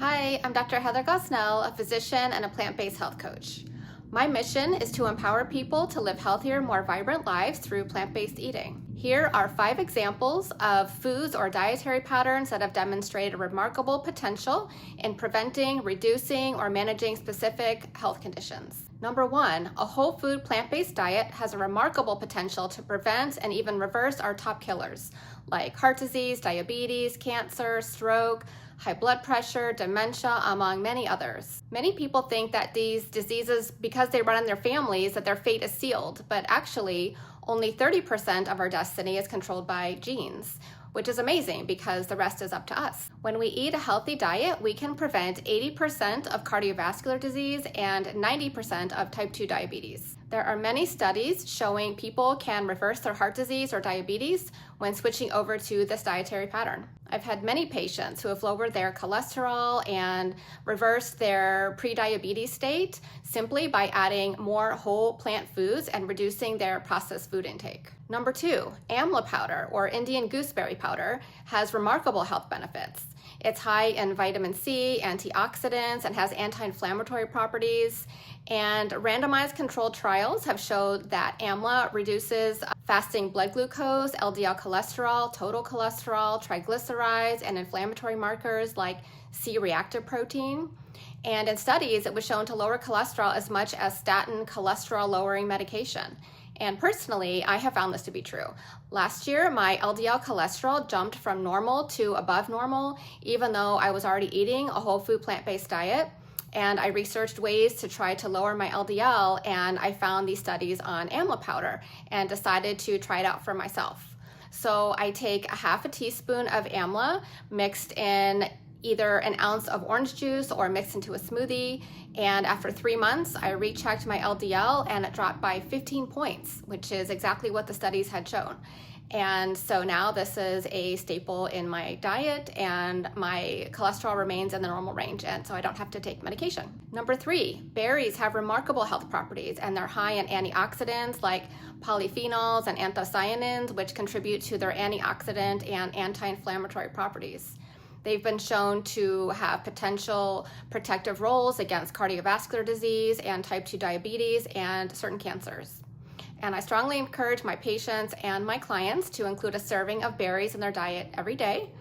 Hi, I'm Dr. Heather Gosnell, a physician and a plant-based health coach. My mission is to empower people to live healthier, more vibrant lives through plant-based eating. Here are 5 examples of foods or dietary patterns that have demonstrated remarkable potential in preventing, reducing, or managing specific health conditions. Number 1, a whole food plant-based diet has a remarkable potential to prevent and even reverse our top killers, like heart disease, diabetes, cancer, stroke, high blood pressure, dementia, among many others. Many people think that these diseases, because they run in their families, that their fate is sealed, but actually only 30% of our destiny is controlled by genes, which is amazing because the rest is up to us. When we eat a healthy diet, we can prevent 80% of cardiovascular disease and 90% of type 2 diabetes. There are many studies showing people can reverse their heart disease or diabetes when switching over to this dietary pattern. I've had many patients who have lowered their cholesterol and reversed their pre-diabetes state simply by adding more whole plant foods and reducing their processed food intake. Number 2, amla powder or Indian gooseberry powder has remarkable health benefits. It's high in vitamin C, antioxidants, and has anti-inflammatory properties. And randomized controlled trials have showed that amla reduces fasting blood glucose, LDL cholesterol, total cholesterol, triglycerides, and inflammatory markers like C-reactive protein. And in studies, it was shown to lower cholesterol as much as statin cholesterol-lowering medication. And personally, I have found this to be true. Last year, my LDL cholesterol jumped from normal to above normal, even though I was already eating a whole food plant-based diet. And I researched ways to try to lower my LDL, and I found these studies on amla powder and decided to try it out for myself. So I take a half a teaspoon of amla mixed in either an ounce of orange juice or mixed into a smoothie. And after 3 months, I rechecked my LDL and it dropped by 15 points, which is exactly what the studies had shown. And so now this is a staple in my diet and my cholesterol remains in the normal range, and so I don't have to take medication. Number 3, berries have remarkable health properties and they're high in antioxidants like polyphenols and anthocyanins, which contribute to their antioxidant and anti-inflammatory properties. They've been shown to have potential protective roles against cardiovascular disease and type 2 diabetes and certain cancers. And I strongly encourage my patients and my clients to include a serving of berries in their diet every day.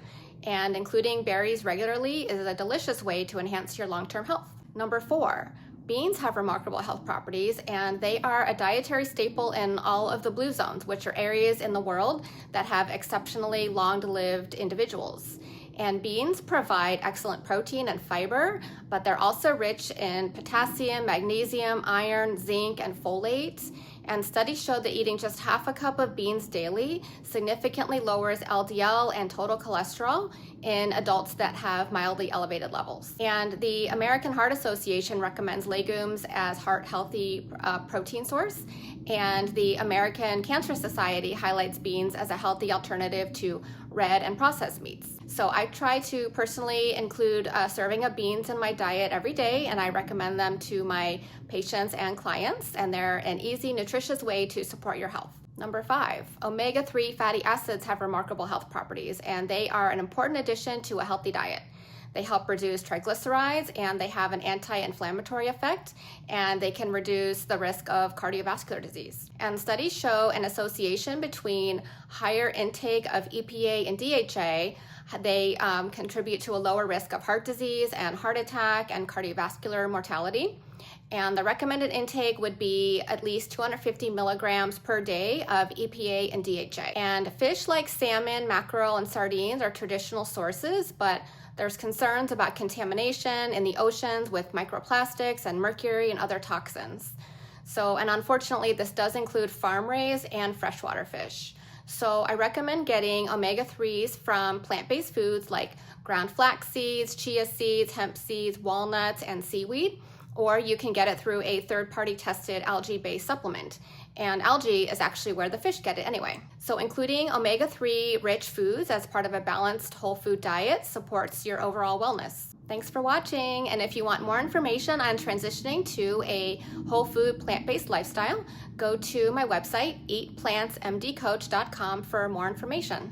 And including berries regularly is a delicious way to enhance your long-term health. Number 4, beans have remarkable health properties, and they are a dietary staple in all of the blue zones, which are areas in the world that have exceptionally long-lived individuals. And beans provide excellent protein and fiber, but they're also rich in potassium, magnesium, iron, zinc, and folate. And studies show that eating just half a cup of beans daily significantly lowers LDL and total cholesterol in adults that have mildly elevated levels. And the American Heart Association recommends legumes as heart-healthy protein source. And the American Cancer Society highlights beans as a healthy alternative to red and processed meats. So I try to personally include a serving of beans in my diet every day, and I recommend them to my patients and clients, and they're an easy, nutritious way to support your health. Number 5, omega-3 fatty acids have remarkable health properties, and they are an important addition to a healthy diet. They help reduce triglycerides, and they have an anti-inflammatory effect, and they can reduce the risk of cardiovascular disease. And studies show an association between higher intake of EPA and DHA. They contribute to a lower risk of heart disease and heart attack and cardiovascular mortality. And the recommended intake would be at least 250 milligrams per day of EPA and DHA. And fish like salmon, mackerel, and sardines are traditional sources, but there's concerns about contamination in the oceans with microplastics and mercury and other toxins. And unfortunately, this does include farm-raised and freshwater fish. So I recommend getting omega-3s from plant-based foods like ground flax seeds, chia seeds, hemp seeds, walnuts, and seaweed, or you can get it through a third-party tested algae-based supplement. And algae is actually where the fish get it anyway. So including omega-3 rich foods as part of a balanced whole food diet supports your overall wellness. Thanks for watching, and if you want more information on transitioning to a whole food plant-based lifestyle, go to my website, eatplantsmdcoach.com, for more information.